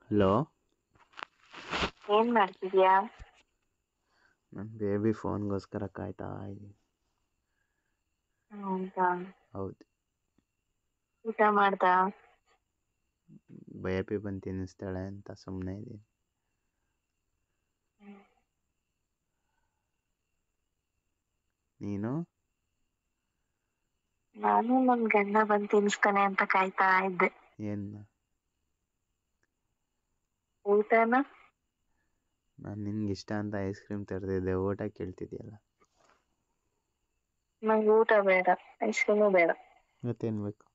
Hello. ಏನ್ ಮಾಡ್ತಿದ್ಯಾ? ನನ್ನ ಬೇಬಿ ಫೋನ್ಗೋಸ್ಕರ ಕಾಯ್ತಾ ಇದ್ದೀನಿ. ಹೌದಾ? ಹೌದು. ಊಟ ಮಾಡ್ದಾ? ಬೇಬಿ ಬಂದು ತಿನ್ನಿಸ್ತಾಳೆ ಅಂತ ಸುಮ್ಮನೆ ಇದ್ದೀನಿ. ನೀನು? ನಾನು ನನ್ ಗಂಡ ಬಂದ್ ತಿನ್ಸ್ತಾನೆ ಅಂತ ಕಾಯ್ತಾ ಇದ್ದೆ. ಏನು? ಊಟನ? ನಾನು ನಿನ್ಗೆ ಇಷ್ಟ ಅಂತ ಐಸ್ ಕ್ರೀಮ್ ತರ್ದಿದ್ದೆ, ಊಟ ಕೇಳ್ತಿದ್ಯಲ್ಲ. ನಂಗೆ ಊಟ ಬೇಡ, ಐಸ್ ಕ್ರೀಮು ಬೇಡ. ಮತ್ತೇನು ಬೇಕು?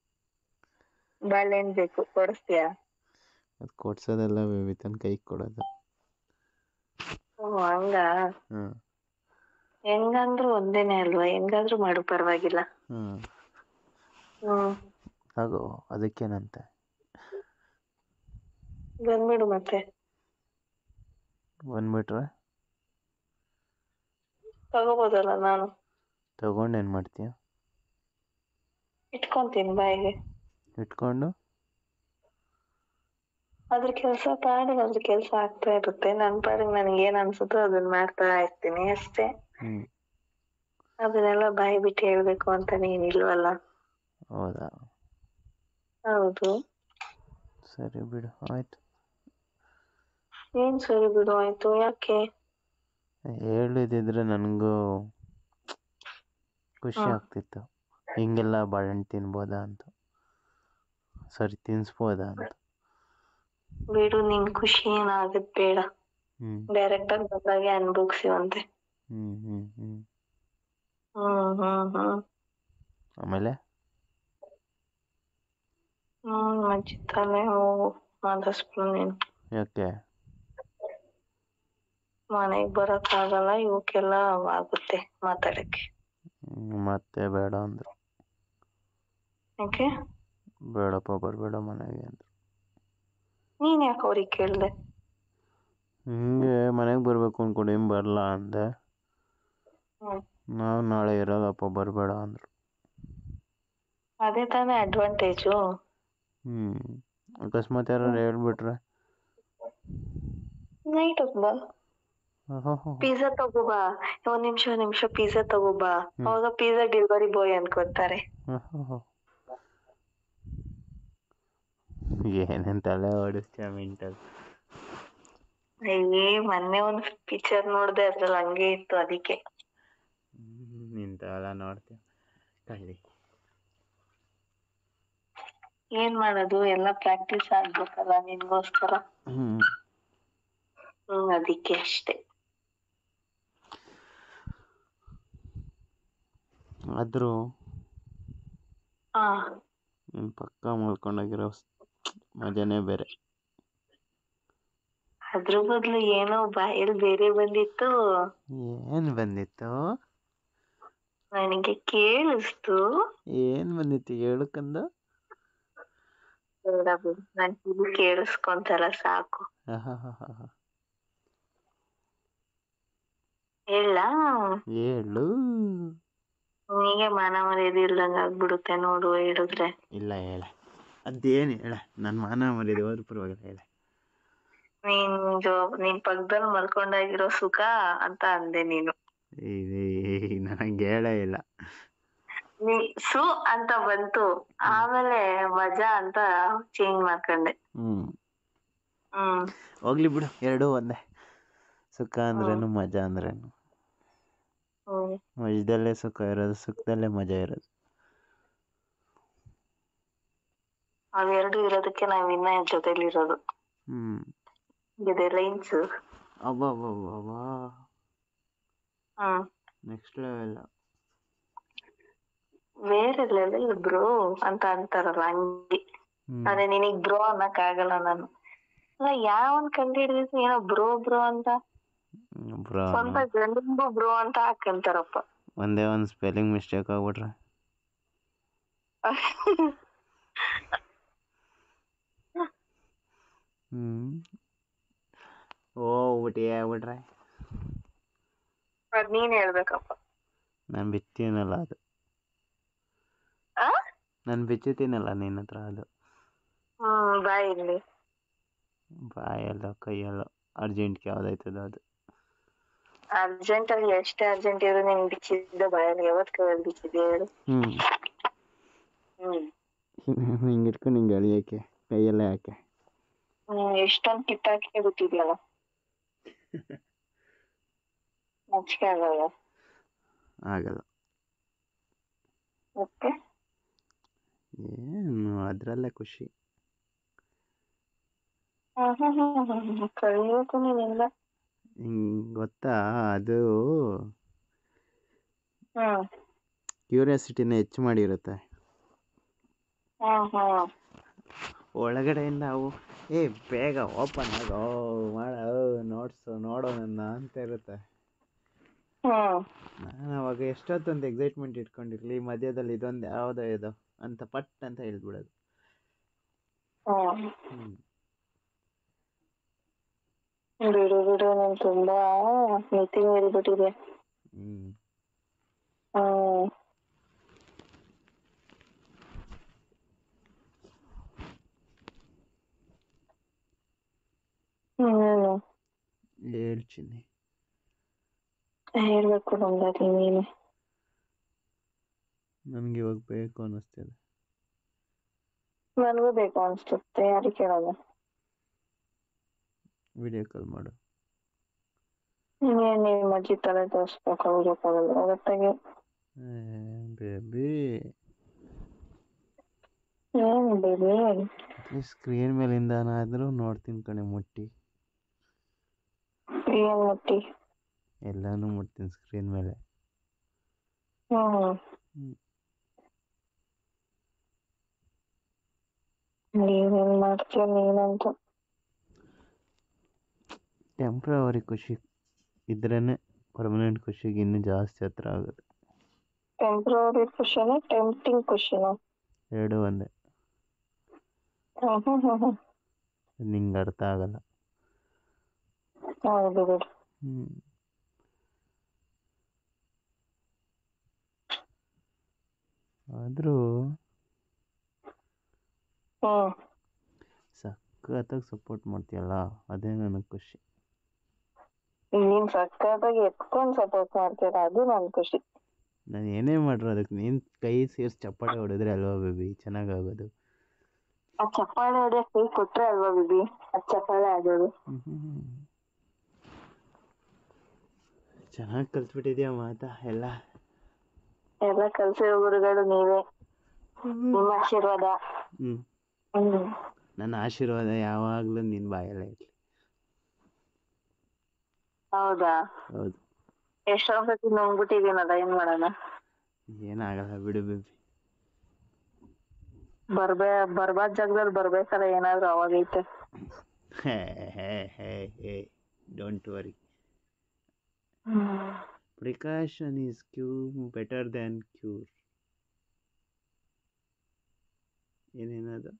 ಬಾಳೆಹಣ್ಣು ಬೇಕು, ಕೊಡಿಸ್ತೀಯಾ? ಅದು ಕೊಡ್ಸೋದೆಲ್ಲ ಬೇಬಿ ತನ್ನ ಕೈಗೆ ಕೊಡೋದು. ಓ ಹಂಗ? ಹಾಂ. ಹೆಂಗಂದ್ರು ಒಂದೇನೆ ಅಲ್ವಾ, ಹೆಂಗಾದ್ರೂ ಮಾಡು ಪರವಾಗಿಲ್ಲ. ಹಾಂ. ಹ್ಮ್. ಹಾಗೋ, ಅದಕ್ಕೇನಂತೆ. ಬಂದ್ಬಿಡು ಮತ್ತೆ. ಬಂದ್ಬಿಟ್ರೆ ತಗೋಬೋದಲ್ಲ ನಾನು. ತಗೊಂಡು ಏನು ಮಾಡ್ತೀಯ? ಇಟ್ಕೊಂತೀನಿ ಬಾಯಿಗೆ. ಇಟ್ಕೊಂಡು ಅದ್ರ ಕೆಲ್ಸ ಪಾಡಿಗೆ ಅದ್ರ ಕೆಲ್ಸ ಆಗ್ತಾ ಇರುತ್ತೆ. ನನ್ನ ಪಾಡಿಗೆ ನನಗೆ ಏನ್ ಅನ್ಸುತ್ತೋ ಅದನ್ನ ಮಾಡ್ತಾ ಇರ್ತೀನಿ ಅಷ್ಟೇ. ಅದನ್ನೆಲ್ಲ ಬಾಯಿ ಬಿಟ್ಟು ಹೇಳ್ಬೇಕು ಅಂತ ನೀನಿಲ್ವಲ್ಲ. ಹೌದಾ? ಹೌದು. ಸರಿ ಬಿಡು, ಆಯ್ತು. ಏನ್ ಸರಿ ಬಿಡು ಆಯ್ತು, ಯಾಕೆ? ಹೇಳಿದಿದ್ರೆ ನನಗೂ ಖುಷಿ ಆಗ್ತಿತ್ತು. ಹಿಂಗೆಲ್ಲ ಬಾಳೆಹಣ್ಣು ತಿನ್ಬೋದಾ ಅಂತ, ಸರಿ ತಿನ್ನಿಸ್ಬೋದಾ ಅಂತ. ಬಿಡು, ನಿನ್ ಖುಷಿ ಏನಾಗದ್ ಬೇಡ. ಡೈರೆಕ್ಟ್ ಆಗಿ ಬಂದಾಗೆ ಅನ್ಭೋಗ್ಸಿವಂತೆ. ಆಮೇಲೆ ಮಜ್ಜಿತಾನೆ ಹೋಗು, ಮಾತಾಡ್ಸ್ಬಿಡು ನೀನು. ಯಾಕೆ? ಮನೆಗ್ ಬರಕ್ ಆಗಲ್ಲ, ಇವಕ್ಕೆಲ್ಲ ಆಗುತ್ತೆ ಮಾತಾಡಕ್ಕೆ. ಮತ್ತೆ ಬೇಡ ಅಂದ್ರು. ಯಾಕೆ? ಬೇಡಪ್ಪ ಬರಬೇಡ ಮನೆಗೆ ಅಂದರು. ನೀನ್ ಯಾಕೆ ಅವ್ರಿಗೆ ಕೇಳ್ದೆ? ಹಿಂಗೆ ಮನೆಗೆ ಬರಬೇಕು ಅಂದ್ಕೊಂಡು ಏನು ಬರಲ್ಲ ಅಂದೆ. ನಾವು ನಾಳೆ ಇರೋದಪ್ಪ ಬರಬೇಡ ಅಂದರು. ಅದೇ ತಾನೇ ಅಡ್ವಾಂಟೇಜು. ಅಕಸ್ಮಾತ್ ಯಾರು ಹೇಳ್ಬಿಟ್ರೆ? ನೈಟ್ ಬಾ, ಪಿಜ್ಜಾ ತಗೋಬಾ. ಒಂದ್ ನಿಮಿಷ ಪಿಜ್ಜಾ ತಗೋಬಾ. ಅವಾಗ ಪಿಜ್ಜಾ ಡೆಲಿವರಿ ಬಾಯ್ ಅನ್ಕೊತಾರೆ. ಏನೇನ್ ತಲೆ ಓಡಿಸ್ತೀಯ ಮೆಂಟಲ್. ಅಯ್ಯೇ, ಮೊನ್ನೆ ಒಂದ್ ಪಿಕ್ಚರ್ ನೋಡ್ದೆ, ಅದ್ರಲ್ಲಿ ಹಂಗೆ ಇತ್ತು, ಅದಕ್ಕೆ. ನಿಂತೆಲ್ಲ ನೋಡ್ತೀಯ ಕಳ್ಳಿ. ಏನ್ ಮಾಡೋದು, ಎಲ್ಲ ಪ್ರಾಕ್ಟೀಸ್ ಆಗ್ಬೇಕಲ್ಲ ನಿನ್ಗೋಸ್ಕರ. ಅದಕ್ಕೆ ಅಷ್ಟೇ. ಆದ್ರೂ ಹಾ, ನಿನ್ ಪಕ್ಕ ಮಲ್ಕೊಂಡಾಗಿರೋ ಮಜಾನೇ ಬೇರೆ. ಅದ್ರ ಬದಲು ಏನೋ ಬಾಯಲ್ಲಿ ಬೇರೆ ಬಂದಿತ್ತು. ಏನ್ ಬಂದಿತ್ತು? ನನಗೆ ಕೇಳಿಸ್ತು. ಏನ್ ಬಂದಿತ್ತು ಹೇಳಕಂದ? ಬೇಡ ಬಿಡು, ನನ್ ಕಿವಿ ಕೇಳಿಸ್ಕೊಂತಲ್ಲ ಸಾಕು. ಹೇಳ? ಹೇಳು. ನೀಗೆ ಮಾನ ಮರ್ಯಾದೆ ಇಲ್ದಂಗ ಆಗ್ಬಿಡುತ್ತೆ ನೋಡು ಹೇಳಿದ್ರೆ. ಇಲ್ಲ ಹೇಳ, ಅದೇನು ಹೇಳ. ನನ್ನ ಮಾನ ಮರ್ಯಾದೆ ಹೋದ್ರೂ ಪರವಾಗಿಲ್ಲ, ಹೇಳ. ನೀನ್ ಪಕ್ಕದಲ್ಲಿ ಮಲ್ಕೊಂಡಾಗಿರೋ ಸುಖ ಅಂತ ಅಂದೆ ನೀನು. ನನಗೆ ಹೇಳೇ ಇಲ್ಲ. ಸು ಅಂತ ಬಂತು, ಆಮೇಲೆ ಮಜಾ ಅಂತ ಚೇಂಜ್ ಮಾಡ್ಕೊಂಡೆ. ಹೋಗ್ಲಿ ಬಿಡು, ಎರಡೂ ಒಂದೇ. ಸುಖ ಅಂದ್ರೇನು, ಮಜಾ ಅಂದ್ರೇನು. ಮಜದಲ್ಲೇ ಸುಖ ಇರೋದು, ಸುಖದಲ್ಲೇ ಮಜಾ ಇರೋದು. ಅವೆರಡು ಇರೋದಕ್ಕೆ ನಾವ್ ಇನ್ನ ಜೊತೆಲಿ ಇರೋದು. ಇದೆ ಲೈನ್ಸ್. ಅಬ್ಬಾ ನೆಕ್ಸ್ಟ್ ಲೆವೆಲ್. ಬೇರೆ ಲೆವೆಲ್ ಬ್ರೋ ಅಂತ ಅಂತಾರಲ್ಲ ಹಂಗೆ. ಅದೇ ನಿನಗ್ ಬ್ರೋ ಅನ್ನಕ್ ಆಗಲ್ಲ ನಾನು. ಯಾವನ್ ಕಂಡು ಹಿಡಿದಿದ್ದು ಏನೋ ಬ್ರೋ ಅಂತ. ಸ್ವಂತ ಗಂಡಂಗೂ ಬ್ರೋ ಅಂತ ಹಾಕಂತಾರಪ್ಪ. ಒಂದೇ ಒಂದು ಸ್ಪೆಲ್ಲಿಂಗ್ ಮಿಸ್ಟೇಕ್ ಆಗ್ಬಿಟ್ರೆ ಆಗ್ಬಿಟ್ರೆ ಅದ್ ನೀನ್ ಹೇಳ್ಬೇಕಪ್ಪ. ನಾನು ಬಿತ್ತೀನಲ್ಲ ಅದು. ನಾನು ಬಿಚ್ಚುತ್ತೀನಲ್ಲ ನಿನ್ನ ಹತ್ರ ಅದು. ಬಾ ಇಲ್ಲಿ. ಬಾಯಲ್ಲ ಕೈಯಲ್ಲ ಅರ್ಜೆಂಟ್ಗೆ ಯಾವ್ದಾಯ್ತದ ಅದು. ಅರ್ಜೆಂಟ್ ಅಲ್ಲಿ ಎಷ್ಟೇ ಅರ್ಜೆಂಟ್ ಇರೋ ನೀನ್ ಬಿಚ್ಚಿದ್ದ ಬಾಯಲ್ಲಿ ಯಾವತ್ ಕೈಯಲ್ಲಿ ಬಿಚ್ಚಿದ್ಯಾ ಹೇಳು. ಹಿಂಗೆ ಇಟ್ಕೊಂಡು ಹಿಂಗೆ ಅಳಿಯೋಕ್ಕೆ ಕೈಯೆಲ್ಲ ಯಾಕೆ? ಎಷ್ಟೊಂದು ಕಿತ್ತಾಕಿ ಬಿಟ್ಟಿದ್ಯಲ್ಲ. ನಾಚಿಕೆ ಆಗಲ್ಲ? ಆಗಲ್ಲ. ಮತ್ತೆ ಏನು ಅದರಲ್ಲೇ ಖುಷಿ. ಕಳಿಬೇಕು ನೀನಿಂದ. ಗೊತ್ತಾ ಅದು ಕ್ಯೂರಿಯಾಸಿಟಿನ ಹೆಚ್ಚು ಮಾಡಿರುತ್ತೆ. ಒಳಗಡೆಯಿಂದ ಅವು ಬೇಗ ಓಪನ್ ಆಗೋ ಮಾಡೋ ನೋಡೋ ನನ್ನ ಅಂತ ಇರುತ್ತೆ. ನಾನು ಅವಾಗ ಎಷ್ಟೊತ್ತೊಂದು ಎಕ್ಸೈಟ್ಮೆಂಟ್ ಇಟ್ಕೊಂಡಿರ್ಲಿ ಮಧ್ಯದಲ್ಲಿ ಇದೊಂದು ಯಾವುದೋ ಇದು ಅಂತ ಪಟ್ ಅಂತ ಹೇಳ್ಬಿಡೋದು. ಬಿಡು ಬಿಡು, ನೀನ್ ತುಂಬಾ ಮಿತಿ ಮೀರಿಬಿಟ್ಟಿದೆ. ಹೇಳ್ತೀನಿ. ಹೇಳ್ಬೇಕು ಬಂದಾಗಿ ನೀನು. ನನಗೆ ಇವಾಗ ಬೇಕು ಅನ್ನಿಸ್ತಿದೆ. ನನಗೂ ಬೇಕು ಅನಿಸ್ತುತ್ತೆ. ಯಾರಿಗೆ ಕೇಳೋಣ? ವಿಡಿಯೋ ಕಾಲ್ ಮಾಡು. ನೀವು ಅಜ್ಜಿ ತಲೆ ತೋರಿಸ್ಬೇಕು ವಿಡಿಯೋ ಕಾಲಲ್ಲಿ ಅವತ್ತಾಗೆ. ಬೇಬಿ ಏನು ಬೇಬಿ? ಸ್ಕ್ರೀನ್ ಮೇಲಿಂದನಾದರೂ ನೋಡ್ತೀನಿ ಕಣೆ ಮುಟ್ಟಿ. ಏನ್ ಮುಟ್ಟಿ? ಎಲ್ಲಾನು ಮುಟ್ತೀನಿ ಸ್ಕ್ರೀನ್ ಮೇಲೆ. ನೀವೇನ್ ಮಾಡ್ತೀಯ ನೀನಂತ. ಟೆಂಪ್ರವರಿ ಖುಷಿ ಇದ್ರೇನೆ ಪರ್ಮನೆಂಟ್ ಖುಷಿಗೆ ಇನ್ನೂ ಜಾಸ್ತಿ ಹತ್ರ ಆಗುತ್ತೆ. ಟೆಂಪ್ರವರಿ ಖುಷಿನ ಟೆಂಪ್ಟಿಂಗ್ ಖುಷಿನ? ಎರಡು ಒಂದೇ. ನಿಂಗೆ ಅರ್ಥ ಆಗಲ್ಲ. ಹೌದು ಬಿಡು. ಆದರೂ ಸಖತ್ತಾಗಿ ಸಪೋರ್ಟ್ ಮಾಡ್ತೀಯಲ್ಲ ಅದೇ ನನಗೆ ಖುಷಿ. ನೀನ್ ಸಖತ್ತಾಗಿ ಎತ್ಕೊಂಡು ಸಪೋರ್ಟ್ ಮಾಡ್ತೀರ ಅದು ನನ್ ಖುಷಿ. ನಾನು ಏನೇ ಮಾಡ್ರು ಅದಕ್ಕೆ ನೀನು ಕೈ ಸೇರಿಸಿ ಚಪ್ಪಾಳೆ ಹೊಡೆದ್ರೆ ಅಲ್ವಾ ಬೇಬಿ ಚೆನ್ನಾಗಾಗೋದು. ಆ ಚಪ್ಪಾಳೆ ಹೊಡೆಯೋ ಕೈ ಕೊಟ್ರೆ ಅಲ್ವಾ ಬೇಬಿ ಅದು ಚಪ್ಪಾಳೆ ಆಗೋದು. ಚೆನ್ನಾಗಿ ಕಲ್ತ್ಬಿಟ್ಟಿದ್ಯಾ ಮಾತಾ ಎಲ್ಲ ಕಲ್ಸಿರೋ ಗುರುಗಳು ನೀವೇ. ನಿಮ್ಮ ಆಶೀರ್ವಾದ. ನನ್ನ ಆಶೀರ್ವಾದ ಯಾವಾಗಲೂ ನಿನ್ನ ಬಾಯಲ್ಲೇ ಇರಲಿ. ಹೌದಾ? ಹೌದು. ಎಷ್ಟೊಂದು ಸತಿ ನುಂಗ್ಬಿಟ್ಟಿದ್ದೀನಲ್ಲ, ಏನ್ ಮಾಡೋಣ? ಏನಾಗಲ್ಲ ಬಿಡು ಬೇಬಿ. ಬರ್ಬಾದ್ ಜಾಗದಲ್ಲಿ ಬರ್ಬೇಕಲ್ಲ ಏನಾದ್ರು ಅವಾಗೈತೆ. Don't worry. Precaution is better than cure. ಏನೇನದು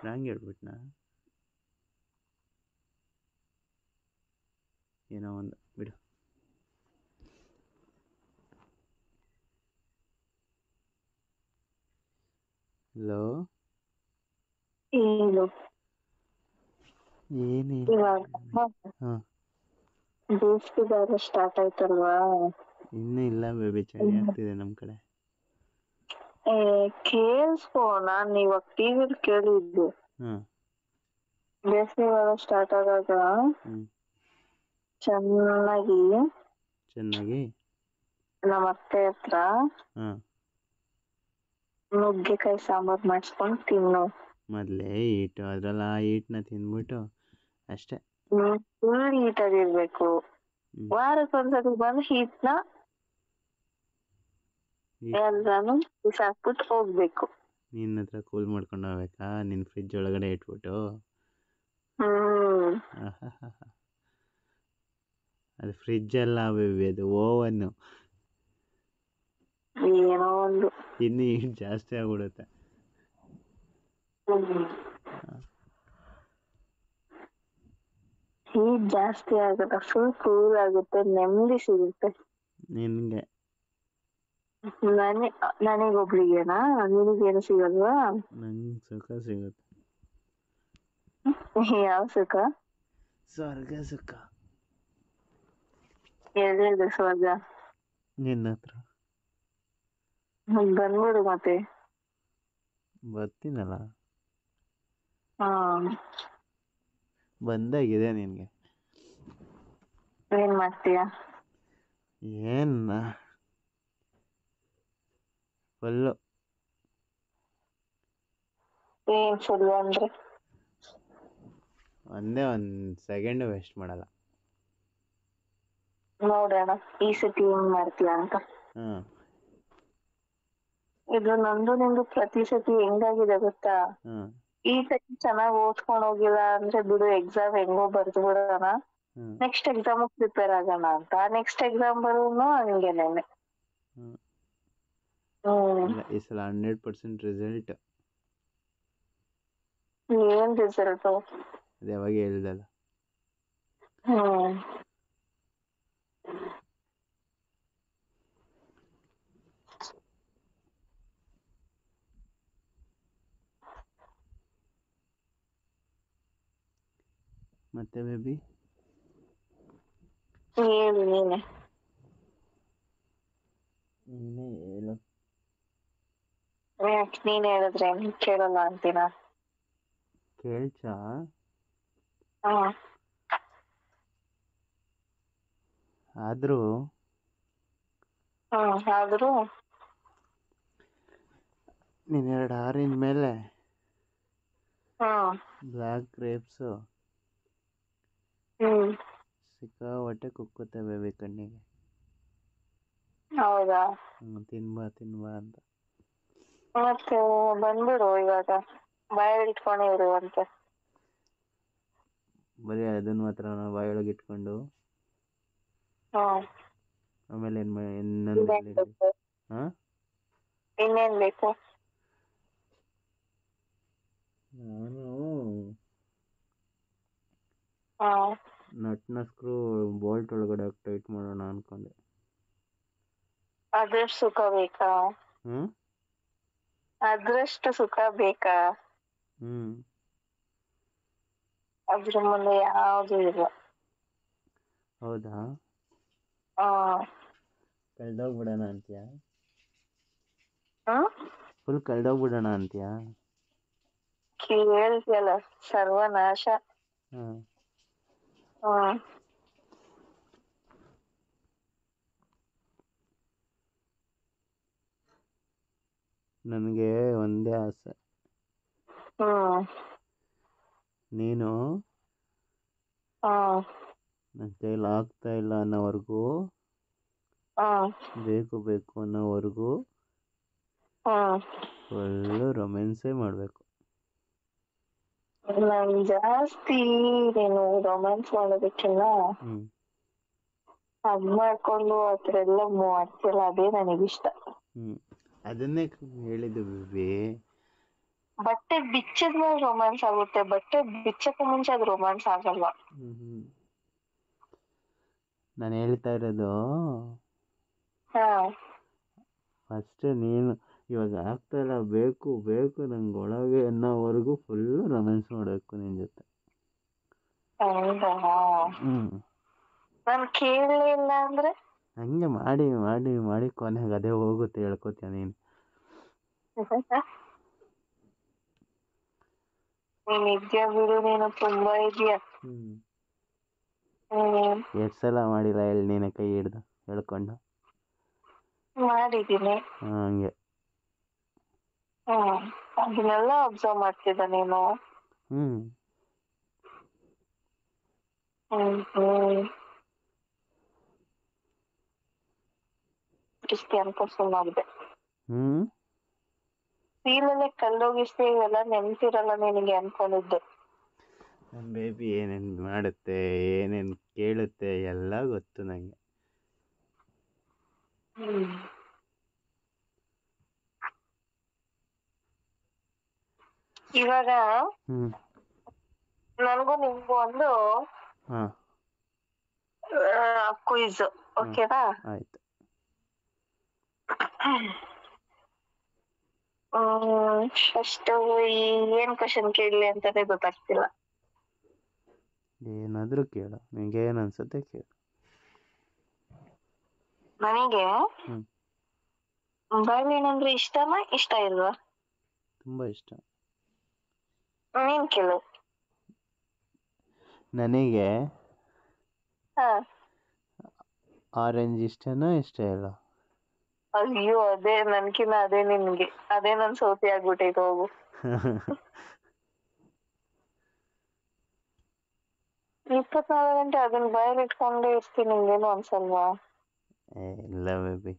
ರಾಂಗ್ ಹೇಳ್ಬಿಟ್ನಾ? ಏನೋ ಒಂದು ಬಿಡು. ಹಲೋ, ಏನಿಲ್ಲ. ಬೇಸಿಗೆಗಾಲ ಸ್ಟಾರ್ಟ್ ಆಯ್ತಲ್ವಾ? ಇನ್ನೂ ಇಲ್ಲ ಬೇಬಿ, ಚಳಿ ಆಗ್ತಿದೆ ನಮ್ ಕಡೆ. ಕೇಳಿಸ್ಕೋ, ನಾನ್ ಇವಾಗ ಟಿವಿಲಿ ಕೇಳಿದ್ದು. ಬೇಸಿಗೆಗಾಲ ಸ್ಟಾರ್ಟ್ ಆದಾಗ ಚೆನ್ನಾಗಿ ನಮ್ಮ ಅತ್ತೆ ಹತ್ರ ನುಗ್ಗೆಕಾಯಿ ಸಾಂಬಾರ್ ಮಾಡಿಸ್ಕೊಂಡು ತಿನ್ನು. ಮೊದಲೇ ಈಟು ಅದ್ರಲ್ಲ ಆ ಈಟ್ನ ತಿಂದ್ಬಿಟ್ಟು ಅಷ್ಟೇ. ಫುಲ್ ಹೀಟಾಗಿರ್ಬೇಕು. ವಾರಕ್ಕೊಂದ್ಸತಿ ಬಂದು ಹೀಟ್ನ ಎಲ್ಲಾನು ಬಿಸಾಕ್ಬಿಟ್ಟು ಹೋಗ್ಬೇಕು. ನಿನ್ನ ಹತ್ರ ಕೂಲ್ ಮಾಡ್ಕೊಂಡು ಹೋಗ್ಬೇಕಾ? ನಿನ್ನ ಫ್ರಿಜ್ ಒಳಗಡೆ ಇಟ್ಬಿಟ್ಟು. ಅದು ಫ್ರಿಜ್ ಅಲ್ಲ ಬೇಬಿ, ಅದು ಓವನ್ನು. ಏನೋ ಒಂದು ಇನ್ನು ಹೀಟ್ ಜಾಸ್ತಿ ಆಗ್ಬಿಡುತ್ತೆ. ಹೀಟ್ ಜಾಸ್ತಿ ಆಗುತ್ತೆ, ಫುಲ್ ಕೂಲ್ ಆಗುತ್ತೆ, ನೆಮ್ಮದಿ ಸಿಗುತ್ತೆ ನಿನ್ಗೆ. ನನಗೊಬ್ಳಿಗೆನಾ? ನಿನಗೇನು ಸಿಗಲ್ವಾ? ನಂಗೆ ಸುಖ ಸಿಗುತ್ತೆ. ಯಾವ ಸುಖ? ಸ್ವರ್ಗ ಸುಖ. ಎಲ್ಲಿದೆ ಸ್ವರ್ಗ? ನಿನ್ನ ಹತ್ರ. ಬಂದ್ಬಿಡು ಮತ್ತೆ. ಬರ್ತೀನಲ್ಲ. ಹಾ, ಬಂದಾಗಿದೆ ನಿನಗೆ. ಏನ್ ಮಾಡ್ತೀಯ? ಏನ್ ಫುಲ್ಲು ಏನ್ ಫುಲ್ ಅಂದ್ರೆ? ಒಂದೇ ಒಂದು ಸೆಕೆಂಡ್ ವೇಸ್ಟ್ ಮಾಡಲ್ಲ. ನೋಡೋಣ ಈ ಸತಿ ಏನ್ ಮಾಡ್ತೀಯ ಅಂತ. ಹಾಂ. ಇದು ನಂದು ನಿಂದು ಪ್ರತಿ ಸತಿ ಹೆಂಗಾಗಿದೆ ಗೊತ್ತಾ? ಹಾಂ. ಈ ಸತಿ ಚೆನ್ನಾಗಿ ಓದ್ಕೊಂಡ್ ಹೋಗಿಲ್ಲ ಅಂದ್ರೆ ಬಿಡು, ಎಕ್ಸಾಮ್ ಹೆಂಗೋ ಬರ್ದು ಬಿಡೋಣ, ನೆಕ್ಸ್ಟ್ ಎಕ್ಸಾಮ್ ಪ್ರಿಪೇರ್ ಆಗೋಣ ಅಂತ. ನೆಕ್ಸ್ಟ್ ಎಕ್ಸಾಮ್ ಬರೋನು ಹಂಗೇನೇನೆ. ಇಲ್ಲ, ಈ ಸಲ 100% ರಿಸಲ್ಟ್. ಏನ್ ರಿಸಲ್ಟ್? ಅದು ಯಾವಾಗ ಹೇಳ್ದಲ್ಲ. ಮತ್ತೆ ಬೇಬಿ ಹೇಳು ನೀನೆ. ನೀನೇ ಹೇಳು. ನೀನ್ ಹೇಳಿದ್ರೆ ಕೇಳಲ್ಲ ಅಂತೀನ. ಕೇಳ್ಚಾ? ಆದ್ರೂ ಆದ್ರೂ ನೀನ್ 2 ಆರೆಂಜ್ ಮೇಲೆ ಬ್ಲ್ಯಾಕ್ ಗ್ರೇಪ್ಸು ಸಿಕ್ಕಾಪಟ್ಟೆ ಕುಕ್ಕುತ್ತೆ ಬೇಬಿ ಕಣ್ಣಿಗೆ. ಹೌದಾ? ತಿನ್ಬಾ ಅಂತ. ಮತ್ತೆ ಬಂದ್ಬಿಡು ಇವಾಗ, ಬಾಯಲ್ಲಿ ಇಟ್ಕೊಂಡೇ ಇರುವಂತೆ. ಬರೀ ಅದನ್ನ ಮಾತ್ರ ನಾವು ಬಾಯೊಳಗೆ ಇಟ್ಕೊಂಡು ಆಮೇಲೆ ಇನ್ನೇನ್ ಬೇಕು? ನಾನು ಹಾ, ನಟ್ನ ಸ್ಕ್ರೂ ಬೋಲ್ಟ್ ಒಳಗಡೆ ಟೈಟ್ ಮಾಡೋಣ ಅನ್ಕೊಂಡೆ. ಅದಷ್ಟು ಸುಖ ಬೇಕಾ? ಅದ್ರಷ್ಟು ಸುಖ ಬೇಕಾ? ಅದ್ರ ಮುಂದೆ ಯಾವ್ದು ಇಲ್ಲ. ಹೌದಾ? ಕಳ್ದೋಗ್ಬಿಡೋಣ ಅಂತೀಯಾ? ಫುಲ್ ಕಳ್ದೋಗ್ಬಿಡೋಣ ಅಂತೀಯಾ? ಕೇಳ್ತಿಯಲ್ಲ, ಸರ್ವನಾಶ. ನನಗೆ ಒಂದೇ ಆಸೆ, ನೀನು ನನ್ನ ಕೈಲಿ ಆಗ್ತಾ ಇಲ್ಲ ಅನ್ನೋವರೆಗೂ, ಬೇಕು ಅನ್ನೋವರೆಗೂ ಫುಲ್ಲು ರೊಮ್ಯಾನ್ಸೇ ಮಾಡಬೇಕು. ನನ್ ಜಾಸ್ತಿ ನೀನು ರೊಮ್ಯಾನ್ಸ್ ಮಾಡೋದಕ್ಕಿಲ್ಲ ಅದ್ ಮಾಡ್ಕೊಂಡು ಆ ಥರ ಎಲ್ಲ ಮಾಡ್ತಿಲ್ಲ, ಅದೇ ನನಗಿಷ್ಟ. ಅದನ್ನೇ ಹೇಳಿದ್ದು ಬೇಬಿ. ಬಟ್ಟೆ ಬಿಚ್ಚಿದ್ಮೇಲೆ ರೊಮ್ಯಾನ್ಸ್ ಆಗುತ್ತೆ, ಬಟ್ಟೆ ಬಿಚ್ಚಕ್ಕೆ ಮುಂಚೆ ಅದು ರೊಮ್ಯಾನ್ಸ್ ಆಗಲ್ಲ. ನಾನು ಹೇಳ್ತಾ ಇರೋದು, ಫಸ್ಟ್ ನೀನು ಇವಾಗ ಆಗ್ತಾ ಇಲ್ಲ, ಬೇಕು ನಂಗೆ ಒಳಗೆ ಅನ್ನೋವರೆಗೂ ಫುಲ್ಲು ರೊಮ್ಯಾನ್ಸ್ ಮಾಡಬೇಕು ನಿನ್ನ ಜೊತೆ. ಹೌದಾ? ನಾನು ಕೇಳಲಿಲ್ಲ ಅಂದ್ರೆ ಹಂಗೆ ಮಾಡಿ ಮಾಡಿ ಮಾಡಿ ಕೊನೆಗೆ ಅದೇ ಹೋಗುತ್ತೆ, ಹೇಳ್ಕೊತೀಯ ನೀನು. ನೀನ್ ಇದ್ಯಾ ಬಿಡು, ನೀನು ತುಂಬಾ ಇದೆಯಾ. ಎಷ್ಟು ಸಲ ಮಾಡಿಲ್ಲ ಹೇಳಿ ನೀನೆ ಕೈ ಹಿಡ್ದು ಹೇಳ್ಕೊಂಡು? ಮಾಡಿದ್ದೀನಿ. ಹಂಗೆ ಅದನ್ನೆಲ್ಲ ಅಬ್ಸರ್ವ್ ಮಾಡ್ತಿದ್ದ ನೀನು. ಕ್ರಿಸ್ಟಿಯನ್ ಸುಮ್ಮನಾಗಿದೆ. ಸೀಲಲ್ಲೇ ಕಲ್ಲೋಗಿಸ್ತಿ, ಇವೆಲ್ಲ ನೆನ್ಪಿರಲ್ಲ ನಿನಗೆ ಅನ್ಕೊಂಡಿದ್ದೆ. ನನ್ನ ಬೇಬಿ ಏನೇನು ಮಾಡುತ್ತೆ, ಏನೇನು ಕೇಳುತ್ತೆ ಎಲ್ಲ ಗೊತ್ತು ನನಗೆ. ಇವಾಗ ನನಗೂ ನಿಮ್ಗೂ ಒಂದು ಕ್ವಿಜ್, ಓಕೆನಾ? ಆಯ್ತು. ಫಸ್ಟ್ ಏನ್ ಕ್ವಶನ್ ಕೇಳಲಿ ಅಂತಾನೆ ಗೊತ್ತಾಗ್ತಿಲ್ಲ. ಏನಾದರೂ ಕೇಳು, ನಿನಗೆ ಏನು ಅನ್ಸುತ್ತೆ ಕೇಳು. ನನಗೆ ಹ್ಞೂ ಬಾಳೆಹಣ್ಣು ಅಂದ್ರೆ ಇಷ್ಟನಾ ಇಷ್ಟ ಇಲ್ವಾ? ತುಂಬ ಇಷ್ಟ. ನೀನ್ ಕೇಳು. ನನಗೆ ಹಾ ಆರೆಂಜ್ ಇಷ್ಟನೋ ಇಷ್ಟ ಇಲ್ಲ. ಅಯ್ಯೋ ಅದೇ ನನ್ಕಿನ್ನ ಅದೇ ನಿನ್ಗೆ, ಅದೇ ನನ್ ಸೋತಿ ಆಗ್ಬಿಟ್ಟೈತೆ ಹೋಗು. 24 ಗಂಟೆ ಅದನ್ನ ಬಾಯಲ್ಲಿ ಇಟ್ಕೊಂಡೇ ಇರ್ತೀನಿ, ನಿಂಗೇನು ಅನ್ಸಲ್ವಾ? ಇಲ್ಲ ಬೇಬಿ,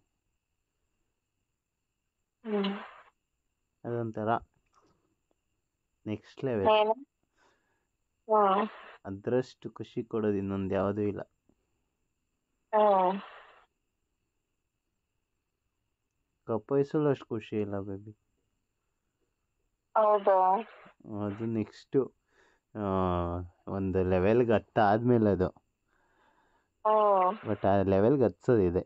ಅದೊಂಥರ ನೆಕ್ಸ್ಟ್ ಲೆವೆಲ್. ಏನು? ಅದರಷ್ಟು ಖುಷಿ ಕೊಡೋದು ಇನ್ನೊಂದು ಯಾವುದೂ ಇಲ್ಲ. ಕಪ್ಪಾಯಿಸಲು ಅಷ್ಟು ಖುಷಿ ಇಲ್ಲ ಬೇಬಿ. ಹೌದಾ? ಅದು ನೆಕ್ಸ್ಟು ಒಂದು ಲೆವೆಲ್ಗೆ ಹತ್ತಾದ್ಮೇಲೆ ಅದು. ಬಟ್ ಆ ಲೆವೆಲ್ಗೆ ಹತ್ಸೋದಿದೆ.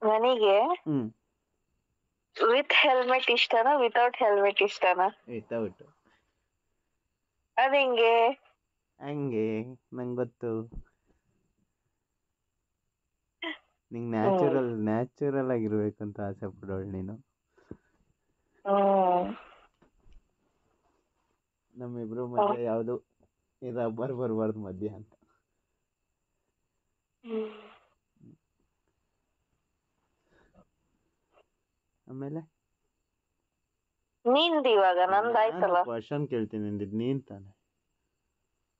ನನಗೆ ಹ್ಞೂ ವಿತ್ ಹೆಲ್ಮೆಟ್ ಇಷ್ಟನಾ ವಿತೌಟ್ ಹೆಲ್ಮೆಟ್ ಇಷ್ಟನಾ? ವಿತೌಟ್. ಅದಿಂಗೆ ಹಂಗೆ ನಂಗೆ ಗೊತ್ತು. ನಿಂಗೆ ನ್ಯಾಚುರಲ್ ಆಗಿರ್ಬೇಕು ಅಂತ ಆಸೆ ಪಡೋಳು ನೀನು. ನಮ್ಮಿಬ್ರು ಮಧ್ಯೆ ಯಾವುದು ಬರಬಾರ್ದು ಮಧ್ಯ ಅಂತ. ಆಮೇಲೆ ನಿಂದು ಇವಾಗ ನಂದಾಯ್ತಲ್ಲ. ಕ್ವಶನ್ ಕೇಳ್ತೀನಿ, ನಿಂದಿದ್ ನೀನ್ ತಾನೆ.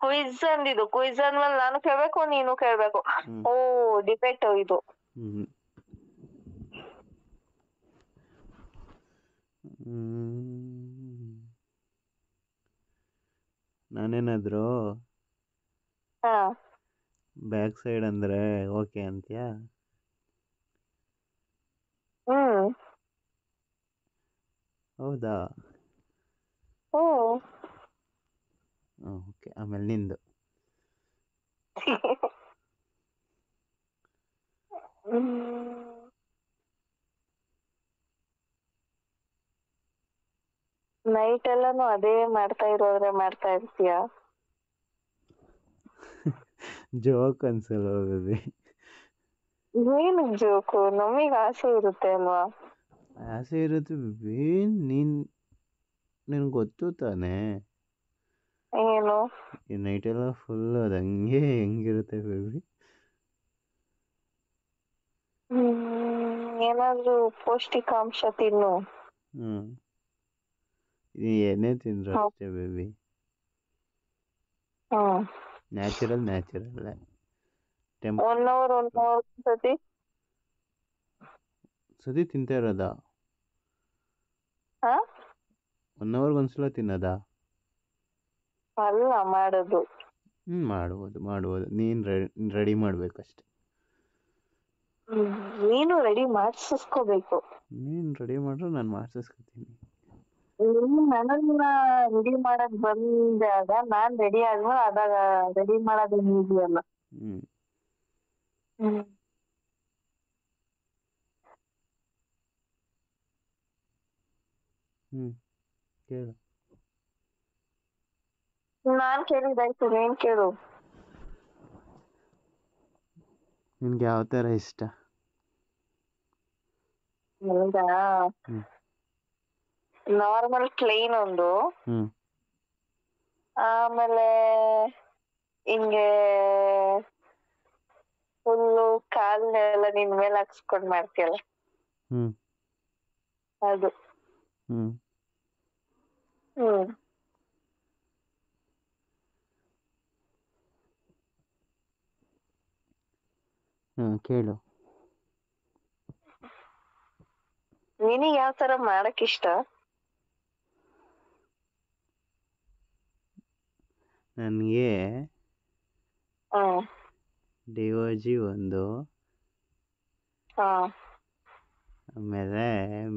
ಕ್ವಿಜ್ ಅಂದಿದ್ದು, ಕ್ವಿಜ್ ಅಂದ್ಮೇಲೆ ನಾನು ಕೇಳ್ಬೇಕು ನೀನು ಕೇಳ್ಬೇಕು. ಓ ಡಿಬೇಟ್ ಇದು. ನಾನೇನಾದ್ರು ಬ್ಯಾಕ್ ಸೈಡ್ ಅಂದ್ರೆ ಓಕೆ ಅಂತೀಯಾ? ಹೌದಾ? ಓಕೆ. ಆಮೇಲೆ ನಿಂದು ನೈಟ್ ಎಲ್ಲಾನು ಅದೇ ಮಾಡ್ತಾ ಇರ್ತೀಯ? ಜೋಕ್ ಅನ್ಸಲ್ವಾ ಬೇಬಿ? ಏನು ಜೋಕು? ನಮಗ್ ಆಸೆ ಇರುತ್ತೆ ಅಲ್ವಾ? ಆಸೆ ಇರುತ್ತೆ ಬೇಬಿ. ನಿನ್ಗೆ ಗೊತ್ತು ತಾನೆ ಏನು? ಈ ನೈಟೆಲ್ಲ ಫುಲ್ ಅದು ಹಂಗೆ ಹೆಂಗಿರುತ್ತೆ ಬೇಬಿ. ಏನಾದ್ರೂ ಪೌಷ್ಟಿಕಾಂಶ ತಿನ್ನು. ಏನೇ ತಿಂದ್ರು ಅಷ್ಟೇ ಬೇಬಿ. ನ್ಯಾಚುರಲ್ 1 hour ಸತಿ ತಿಂತಾ ಇರೋದಾ? 1 hour ಒಂದ್ಸಲ ತಿನ್ನೋದಾ? ಅಲ್ಲ ಮಾಡೋದು. ಮಾಡುವುದು. ನೀನ್ ರೆಡಿ ಮಾಡ್ಬೇಕಷ್ಟೆ. ನೀನು ರೆಡಿ ಮಾಡಿಸ್ಕೋಬೇಕು. ನೀನ್ ರೆಡಿ ಮಾಡ್ರೆ ನಾನು ಮಾಡಿಸ್ಕೊತೀನಿ. ನನ್ನ ರೆಡಿ ಮಾಡಕ್ ಬಂದಾಗ ನಾನ್ ರೆಡಿ ಆದ್ಮೇಲೆ ಅದಾಗ ರೆಡಿ ಮಾಡೋದು ಇದೆಯಲ್ಲ. ಕೇಳು. ನಾನ್ ಕೇಳಿದಾಯ್ತು, ನೀನ್ ಕೇಳು. ನಿನ್ಗೆ ಯಾವ ಥರ ಇಷ್ಟ? ಹೌದಾ? ನಾರ್ಮಲ್ ಪ್ಲೇನ್ ಒಂದು, ಆಮೇಲೆ ಹಿಂಗೆ ಫುಲ್ಲು ಕಾಲ್ನೆಲ್ಲ ನಿನ್ ಮೇಲೆ ಹಾಕ್ಸ್ಕೊಂಡ್ ಮಾಡ್ತೀಯಲ್ಲ ಅದು. ಕೇಳು. ನಿನಗೆ ಯಾವ ತರ ಮಾಡಕ್ ಇಷ್ಟ? ನನಗೆ ಡಿಒಜಿ ಒಂದು, ಆಮೇಲೆ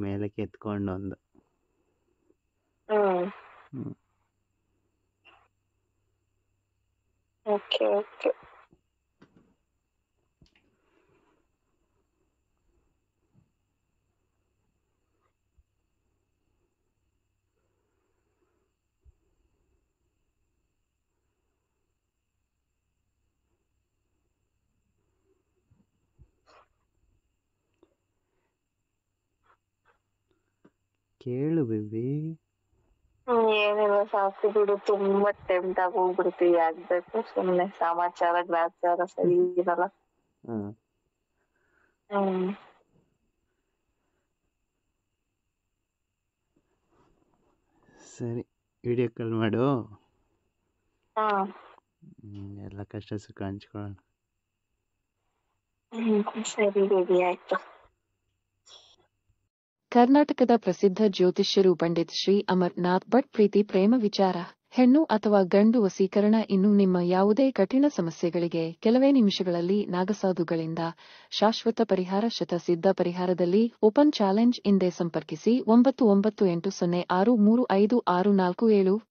ಮೇಲಕ್ಕೆ ಎತ್ಕೊಂಡು ಒಂದು. Okay okay. ಕೇಳು ಬೇಬಿ. ಏನಿಲ್ಲ ಸಾಕು ಬಿಡು, ತುಂಬಾ ಟೆಂಪ್ಟ್ ಆಗಿ ಹೋಗ್ಬಿಡ್ತೀವಿ. ಆಗ್ಬೇಕು ಸುಮ್ನೆ ಸಮಾಚಾರ ಗ್ರಾಚಾರ ಸರಿ ಇರಲ್ಲ. ಸರಿ, ವಿಡಿಯೋ ಕಾಲ್ ಮಾಡು. ಹ್ಮ್ ಎಲ್ಲ ಕಷ್ಟ ಸುಖ ಹಂಚ್ಕೊಳ್ಳೋಣ. ಸರಿ ಬೇಬಿ, ಆಯ್ತು. ಕರ್ನಾಟಕದ ಪ್ರಸಿದ್ಧ ಜ್ಯೋತಿಷ್ಯರು ಪಂಡಿತ್ ಶ್ರೀ ಅಮರ್ನಾಥ್ ಭಟ್ ಪ್ರೀತಿ ಪ್ರೇಮ ವಿಚಾರ, ಹೆಣ್ಣು ಅಥವಾ ಗಂಡು ವಸೀಕರಣ, ಇನ್ನು ನಿಮ್ಮ ಯಾವುದೇ ಕಠಿಣ ಸಮಸ್ಯೆಗಳಿಗೆ ಕೆಲವೇ ನಿಮಿಷಗಳಲ್ಲಿ ನಾಗಸಾಧುಗಳಿಂದ ಶಾಶ್ವತ ಪರಿಹಾರ. ಶತಸಿದ್ಧ ಪರಿಹಾರದಲ್ಲಿ ಓಪನ್ ಚಾಲೆಂಜ್. ಹಿಂದೆ ಸಂಪರ್ಕಿಸಿ 9980635647.